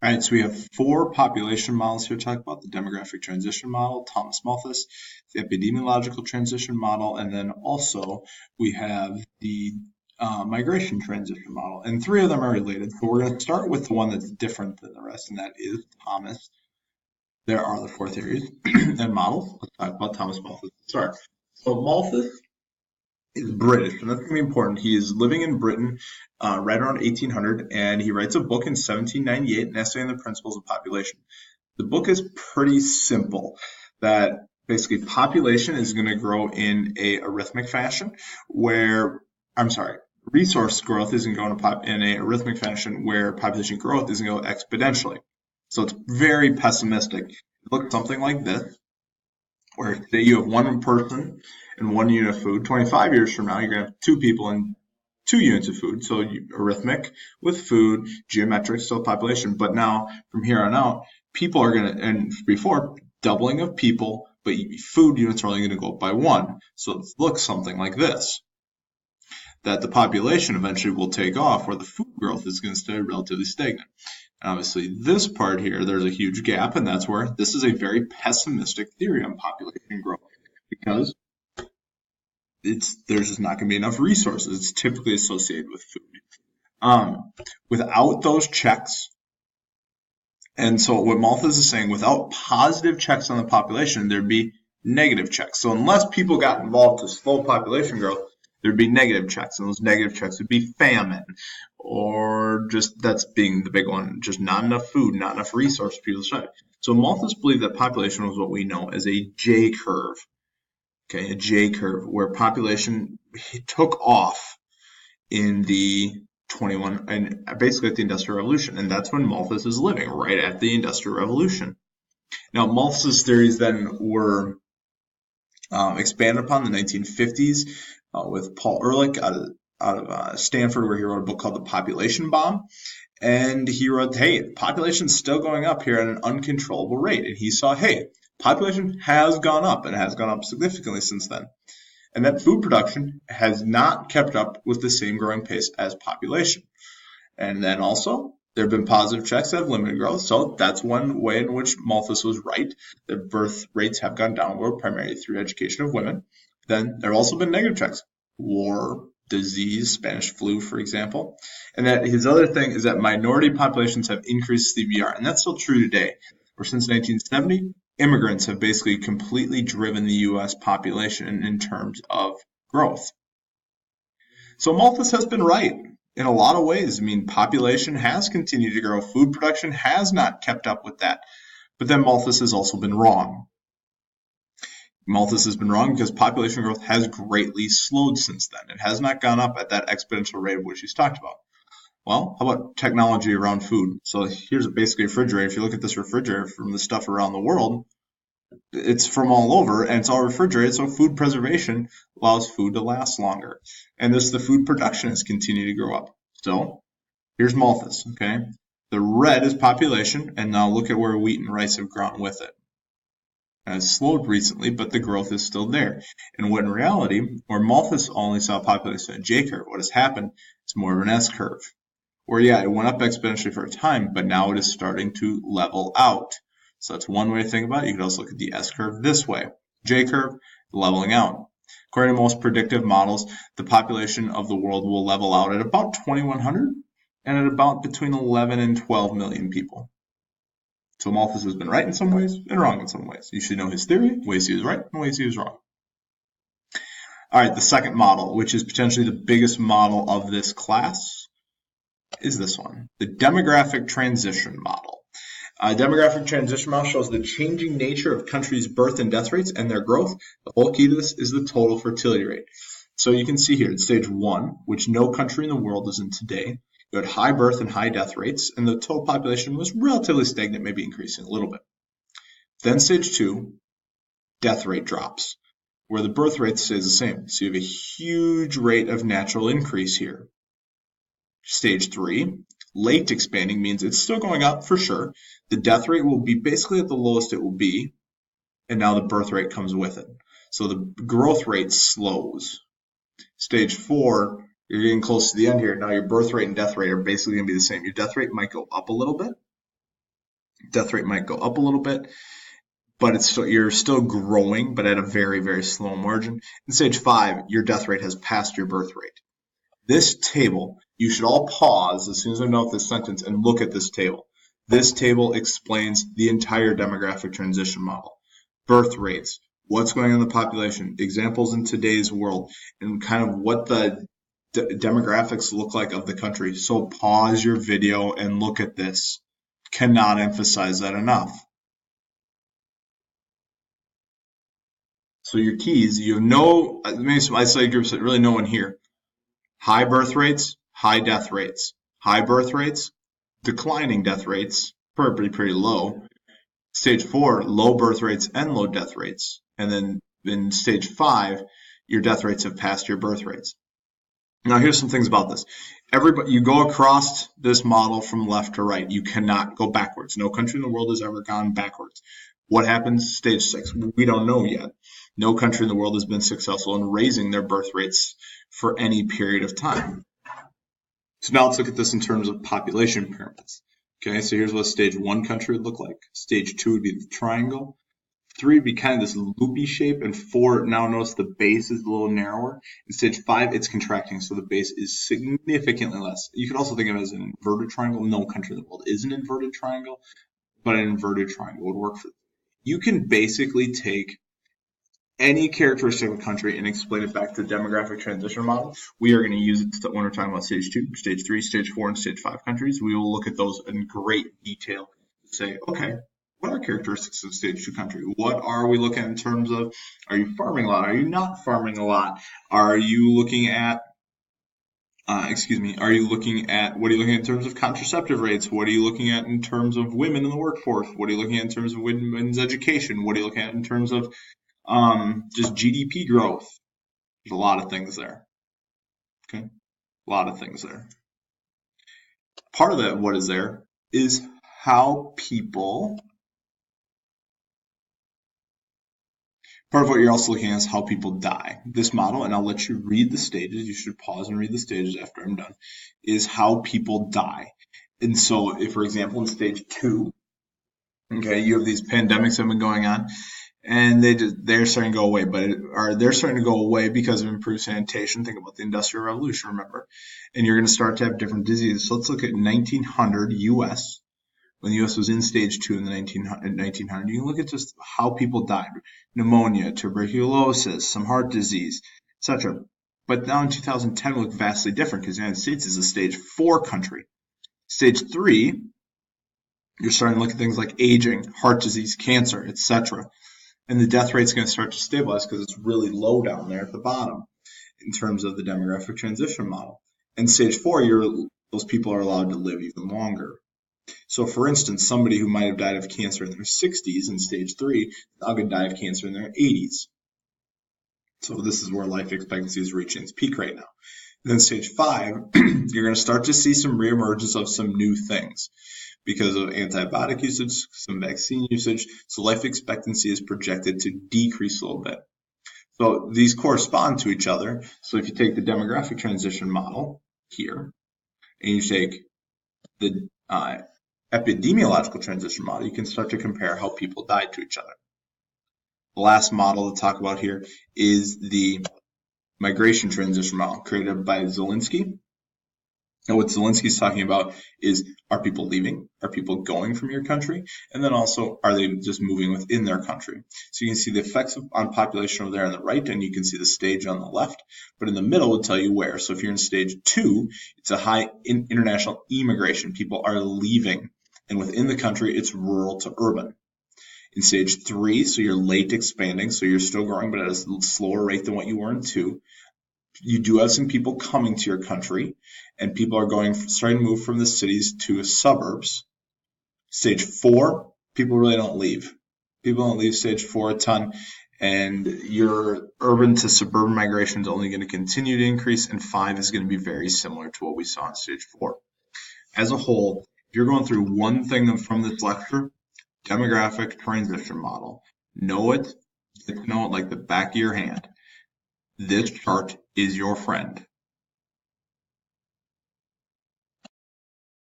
All right, so we have four population models here to talk about: the demographic transition model, Thomas Malthus, the epidemiological transition model, and then also we have the migration transition model. And three of them are related. So we're going to start with the one that's different than the rest, and that is Thomas. There are the four theories and models. Let's talk about Thomas Malthus to start. So Malthus is British, and that's going to be important. He is living in Britain right around 1800, and he writes a book in 1798, an essay on the principles of population. The book is pretty simple, that basically population is going to grow in a arithmetic fashion resource growth isn't going to in a arithmetic fashion where population growth isn't going to go exponentially. So it's very pessimistic. It looks something like this, where say you have one person and 1 unit of food. 25 years from now, you're going to have two people and 2 units of food. So arithmetic with food, geometric, still population. But now, from here on out, people are going to, and before, doubling of people, but food units are only going to go up by 1. So it looks something like this, that the population eventually will take off, where the food growth is going to stay relatively stagnant. And obviously, this part here, there's a huge gap, and that's where this is a very pessimistic theory on population growth, because there's just not going to be enough resources. It's typically associated with food. Without those checks, and so what Malthus is saying, without positive checks on the population, there'd be negative checks. So unless people got involved to slow population growth, there'd be negative checks, and those negative checks would be famine, or just, that's being the big one, just not enough food, not enough resource for people to survive. So Malthus believed that population was what we know as a J curve. Okay, a J curve, where population took off in the 21, and basically at the Industrial Revolution, and that's when Malthus is living, right at the Industrial Revolution. Now, Malthus's theories then were expanded upon in the 1950s with Paul Ehrlich out of Stanford, where he wrote a book called The Population Bomb. And he wrote, hey, population's still going up here at an uncontrollable rate. And he saw, hey, population has gone up, and has gone up significantly since then. And that food production has not kept up with the same growing pace as population. And then also, there have been positive checks that have limited growth. So that's one way in which Malthus was right. The birth rates have gone downward, primarily through education of women. Then there have also been negative checks. War, disease, Spanish flu, for example. And that his other thing is that minority populations have increased CBR. And that's still true today. Where since 1970, immigrants have basically completely driven the U.S. population in terms of growth. So Malthus has been right in a lot of ways. I mean, population has continued to grow. Food production has not kept up with that. But then Malthus has also been wrong. Malthus has been wrong because population growth has greatly slowed since then. It has not gone up at that exponential rate of which he's talked about. Well, how about technology around food? So here's basically a refrigerator. If you look at this refrigerator from the stuff around the world, it's from all over, and it's all refrigerated, so food preservation allows food to last longer. And the food production has continued to grow up. So here's Malthus, okay? The red is population, and now look at where wheat and rice have grown with it. And it's slowed recently, but the growth is still there. And what in reality, where Malthus only saw population a J curve, what has happened is more of an S curve. Where, yeah, it went up exponentially for a time, but now it is starting to level out. So that's one way to think about it. You could also look at the S curve this way. J curve, leveling out. According to most predictive models, the population of the world will level out at about 2,100 and at about between 11 and 12 million people. So Malthus has been right in some ways and wrong in some ways. You should know his theory, ways he was right, and ways he was wrong. All right, the second model, which is potentially the biggest model of this class, is this one, the demographic transition model. Demographic transition model shows the changing nature of countries' birth and death rates and their growth. The whole key to this is the total fertility rate. So you can see here in stage 1, which no country in the world is in today, you had high birth and high death rates, and the total population was relatively stagnant, maybe increasing a little bit. Then stage 2, death rate drops, where the birth rate stays the same. So you have a huge rate of natural increase here. Stage 3, late expanding, means it's still going up for sure. The death rate will be basically at the lowest it will be, and now the birth rate comes with it. So the growth rate slows. Stage 4, you're getting close to the end here. Now your birth rate and death rate are basically going to be the same. Your death rate might go up a little bit, Death rate might go up a little bit, but you're still growing, but at a very, very slow margin. In stage 5, your death rate has passed your birth rate. This table, you should all pause as soon as I know this sentence and look at this table. This table explains the entire demographic transition model. Birth rates, what's going on in the population, examples in today's world, and kind of what the demographics look like of the country. So pause your video and look at this. Cannot emphasize that enough. So your keys, you have no, maybe some isolated groups, but really no one here. High birth rates, high death rates. High birth rates, declining death rates, pretty low. Stage 4, low birth rates and low death rates. And then in stage 5, your death rates have passed your birth rates. Now here's some things about this. You go across this model from left to right. You cannot go backwards. No country in the world has ever gone backwards. What happens stage 6? We don't know yet. No country in the world has been successful in raising their birth rates for any period of time. So now let's look at this in terms of population pyramids. Okay, so here's what stage 1 country would look like. Stage 2 would be the triangle. 3 would be kind of this loopy shape, and 4, now notice the base is a little narrower. In stage 5, it's contracting, so the base is significantly less. You could also think of it as an inverted triangle. No country in the world is an inverted triangle, but an inverted triangle would work for it. You can basically take any characteristic of a country and explain it back to the demographic transition model. We are going to use it when we're talking about stage 2, stage 3, stage 4, and stage 5 countries. We will look at those in great detail to say, okay, what are characteristics of stage 2 country? What are we looking at in terms of, are you farming a lot? Are you not farming a lot? Are you looking at, what are you looking at in terms of contraceptive rates? What are you looking at in terms of women in the workforce? What are you looking at in terms of women's education? What are you looking at in terms of just GDP growth? There's a lot of things there. Okay, a lot of things there. Part of that, what is there, is how people. Part of what you're also looking at is how people die. This model, and I'll let you read the stages, you should pause and read the stages after I'm done, is how people die. And so, if, for example, in stage 2, okay, you have these pandemics that have been going on, and they're starting to go away, they're starting to go away because of improved sanitation. Think about the Industrial Revolution, remember? And you're going to start to have different diseases. So let's look at 1900 U.S., when the U.S. was in stage 2 in the 1900, you can look at just how people died. Pneumonia, tuberculosis, some heart disease, etc. But now in 2010, we look vastly different because the United States is a stage 4 country. Stage 3, you're starting to look at things like aging, heart disease, cancer, etc. And the death rate is going to start to stabilize because it's really low down there at the bottom in terms of the demographic transition model. In stage 4, those people are allowed to live even longer. So, for instance, somebody who might have died of cancer in their 60s in stage 3 is now going to die of cancer in their 80s. So this is where life expectancy is reaching its peak right now. And then stage 5, you're going to start to see some reemergence of some new things because of antibiotic usage, some vaccine usage. So life expectancy is projected to decrease a little bit. So these correspond to each other. So if you take the demographic transition model here, and you take the epidemiological transition model, you can start to compare how people died to each other. The last model to talk about here is the migration transition model created by Zelinsky. And what Zelinsky's talking about is, are people leaving? Are people going from your country? And then also, are they just moving within their country? So you can see the effects on population over there on the right, and you can see the stage on the left. But in the middle will tell you where. So if you're in stage 2, it's a high international immigration. People are leaving. And within the country, it's rural to urban. In stage 3, so you're late expanding, so you're still growing, but at a slower rate than what you were in 2. You do have some people coming to your country, and people are starting to move from the cities to suburbs. Stage 4, people really don't leave. People don't leave stage 4 a ton, and your urban to suburban migration is only going to continue to increase, and 5 is going to be very similar to what we saw in stage 4. As a whole, if you're going through one thing from this lecture, demographic transition model, know it, get to know it like the back of your hand. This chart is your friend.